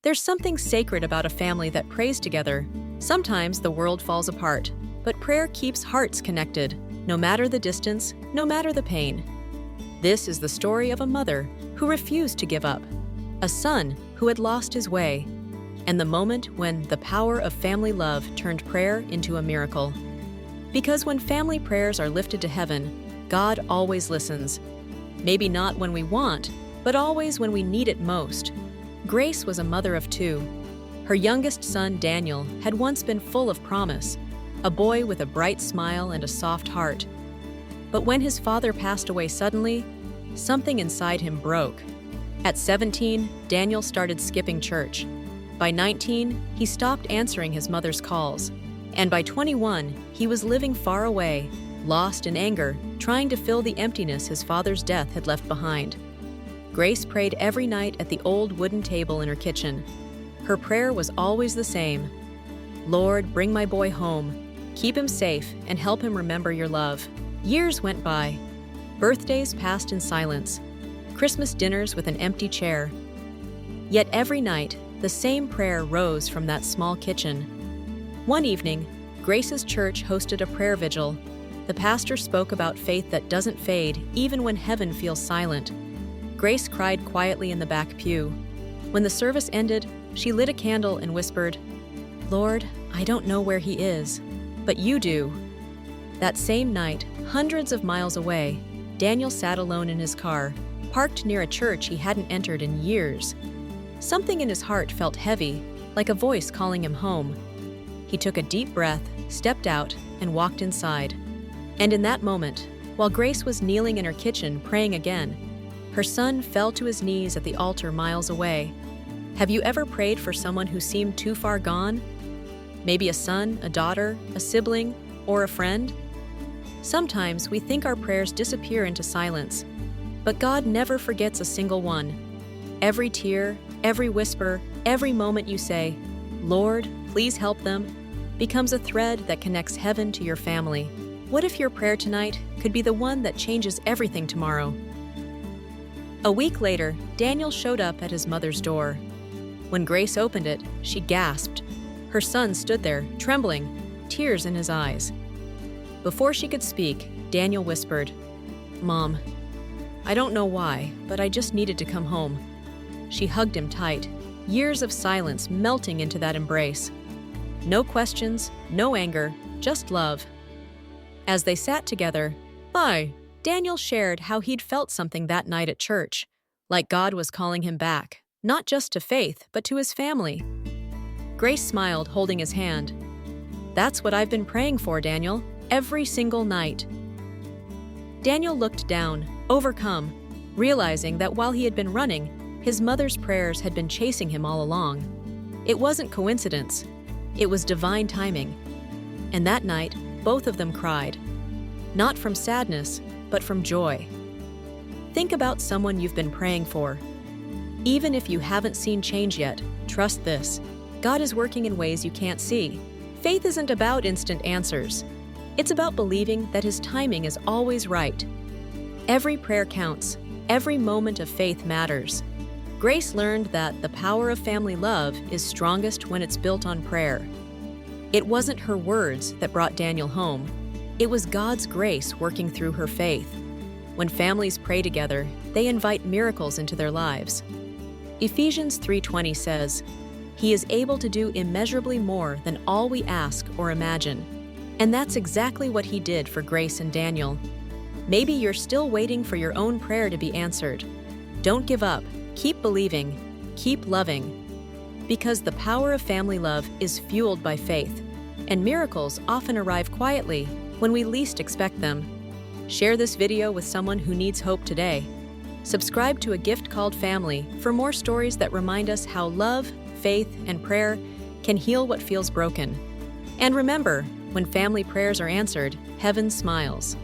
There's something sacred about a family that prays together. Sometimes the world falls apart, but prayer keeps hearts connected, no matter the distance, no matter the pain. This is the story of a mother who refused to give up, a son who had lost his way, and the moment when the power of family love turned prayer into a miracle. Because when family prayers are lifted to heaven, God always listens. Maybe not when we want, but always when we need it most. Grace was a mother of two. Her youngest son, Daniel, had once been full of promise, a boy with a bright smile and a soft heart. But when his father passed away suddenly, something inside him broke. At 17, Daniel started skipping church. By 19, he stopped answering his mother's calls. And by 21, he was living far away, lost in anger, trying to fill the emptiness his father's death had left behind. Grace prayed every night at the old wooden table in her kitchen. Her prayer was always the same. Lord, bring my boy home. Keep him safe and help him remember your love. Years went by. Birthdays passed in silence. Christmas dinners with an empty chair. Yet every night, the same prayer rose from that small kitchen. One evening, Grace's church hosted a prayer vigil. The pastor spoke about faith that doesn't fade even when heaven feels silent. Grace cried quietly in the back pew. When the service ended, she lit a candle and whispered, "Lord, I don't know where he is, but you do." That same night, hundreds of miles away, Daniel sat alone in his car, parked near a church he hadn't entered in years. Something in his heart felt heavy, like a voice calling him home. He took a deep breath, stepped out, and walked inside. And in that moment, while Grace was kneeling in her kitchen praying again, her son fell to his knees at the altar miles away. Have you ever prayed for someone who seemed too far gone? Maybe a son, a daughter, a sibling, or a friend? Sometimes we think our prayers disappear into silence, but God never forgets a single one. Every tear, every whisper, every moment you say, "Lord, please help them," becomes a thread that connects heaven to your family. What if your prayer tonight could be the one that changes everything tomorrow? A week later, Daniel showed up at his mother's door. When Grace opened it, she gasped. Her son stood there, trembling, tears in his eyes. Before she could speak, Daniel whispered, "Mom, I don't know why, but I just needed to come home." She hugged him tight, years of silence melting into that embrace. No questions, no anger, just love. As they sat together, Daniel shared how he'd felt something that night at church, like God was calling him back, not just to faith, but to his family. Grace smiled, holding his hand. "That's what I've been praying for, Daniel, every single night." Daniel looked down, overcome, realizing that while he had been running, his mother's prayers had been chasing him all along. It wasn't coincidence. It was divine timing. And that night, both of them cried. Not from sadness, but from joy. Think about someone you've been praying for. Even if you haven't seen change yet, trust this. God is working in ways you can't see. Faith isn't about instant answers. It's about believing that His timing is always right. Every prayer counts. Every moment of faith matters. Grace learned that the power of family love is strongest when it's built on prayer. It wasn't her words that brought Daniel home. It was God's grace working through her faith. When families pray together, they invite miracles into their lives. Ephesians 3:20 says, "He is able to do immeasurably more than all we ask or imagine." And that's exactly what He did for Grace and Daniel. Maybe you're still waiting for your own prayer to be answered. Don't give up. Keep believing. Keep loving. Because the power of family love is fueled by faith, and miracles often arrive quietly when we least expect them. Share this video with someone who needs hope today. Subscribe to A Gift Called Family for more stories that remind us how love, faith, and prayer can heal what feels broken. And remember, when family prayers are answered, heaven smiles.